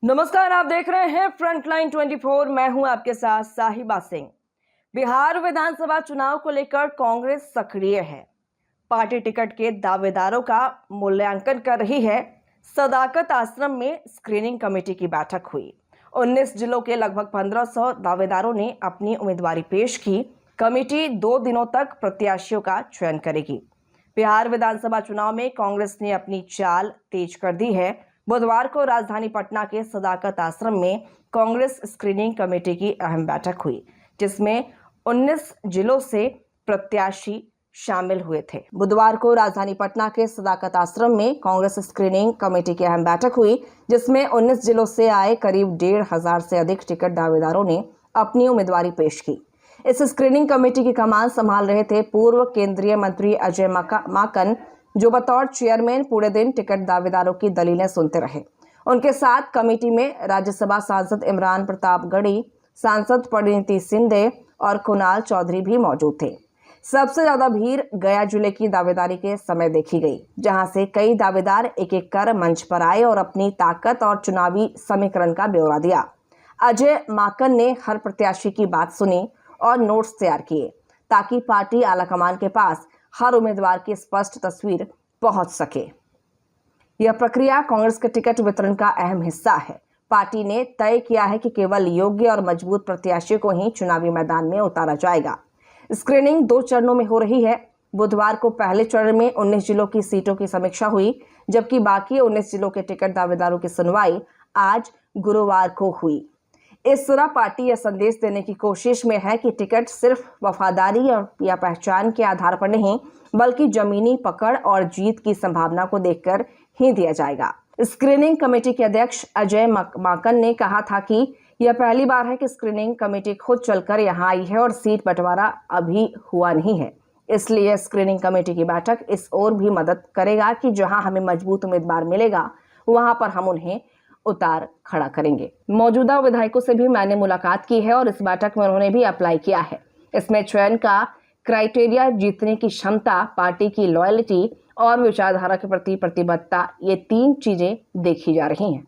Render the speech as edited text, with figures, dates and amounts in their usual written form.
नमस्कार, आप देख रहे हैं फ्रंटलाइन 24। मैं हूं आपके साथ साहिबा सिंह। बिहार विधानसभा चुनाव को लेकर कांग्रेस सक्रिय है। पार्टी टिकट के दावेदारों का मूल्यांकन कर रही है। सदाकत आश्रम में स्क्रीनिंग कमेटी की बैठक हुई। 19 जिलों के लगभग 1500 दावेदारों ने अपनी उम्मीदवारी पेश की। कमेटी 2 दिनों तक प्रत्याशियों का चयन करेगी। बिहार विधानसभा चुनाव में कांग्रेस ने अपनी चाल तेज कर दी है। बुधवार को राजधानी पटना के सदाकत आश्रम में कांग्रेस स्क्रीनिंग कमेटी की अहम बैठक हुई, जिसमें 19 जिलों से प्रत्याशी शामिल हुए थे। बुधवार को राजधानी पटना के सदाकत आश्रम में कांग्रेस स्क्रीनिंग कमेटी की अहम बैठक हुई, जिसमें 19 जिलों से आए करीब 1,500 से अधिक टिकट दावेदारों ने अपनी उम्मीदवारी पेश की। इस स्क्रीनिंग कमेटी की कमान संभाल रहे थे पूर्व केंद्रीय मंत्री अजय माकन, जो बतौर चेयरमैन पूरे दिन टिकट दावेदारों की दलीलें सुनते रहे। उनके साथ कमेटी में राज्यसभा सांसद इमरान प्रतापगढ़ी, सांसद परिणीति शिंदे और कुणाल चौधरी भी मौजूद थे। सबसे ज्यादा भीड़ गया जिले की दावेदारी के समय देखी गई, जहां से कई दावेदार एक एक कर मंच पर आए और अपनी ताकत और चुनावी समीकरण का ब्यौरा दिया। अजय माकन ने हर प्रत्याशी की बात सुनी और नोट्स तैयार किए, ताकि पार्टी आलाकमान के पास हर उम्मीदवार की स्पष्ट तस्वीर पहुंच सके। यह प्रक्रिया कांग्रेस के टिकट वितरण का अहम हिस्सा है। पार्टी ने तय किया है कि केवल योग्य और मजबूत प्रत्याशियों को ही चुनावी मैदान में उतारा जाएगा। स्क्रीनिंग 2 चरणों में हो रही है। बुधवार को पहले चरण में 19 जिलों की सीटों की समीक्षा हुई, जबकि बाकी 19 जिलों के टिकट दावेदारों की सुनवाई आज गुरुवार को हुई। इस तरह पार्टी यह संदेश देने की कोशिश में है कि टिकट सिर्फ वफादारी या पहचान के आधार पर नहीं, बल्कि जमीनी पकड़ और जीत की संभावना को देखकर ही दिया जाएगा। स्क्रीनिंग कमेटी के अध्यक्ष अजय माकन ने कहा था कि यह पहली बार है कि स्क्रीनिंग कमेटी खुद चलकर यहां आई है और सीट बंटवारा अभी हुआ नहीं है। इसलिए स्क्रीनिंग कमेटी की बैठक इस ओर भी मदद करेगा कि जहां हमें मजबूत उम्मीदवार मिलेगा, वहां पर हम उन्हें उतार खड़ा करेंगे। मौजूदा विधायकों से भी मैंने मुलाकात की है और इस बैठक में उन्होंने भी अप्लाई किया है। इसमें चयन का क्राइटेरिया, जीतने की क्षमता, पार्टी की लॉयल्टी और विचारधारा के प्रति प्रतिबद्धता, ये 3 चीजें देखी जा रही हैं।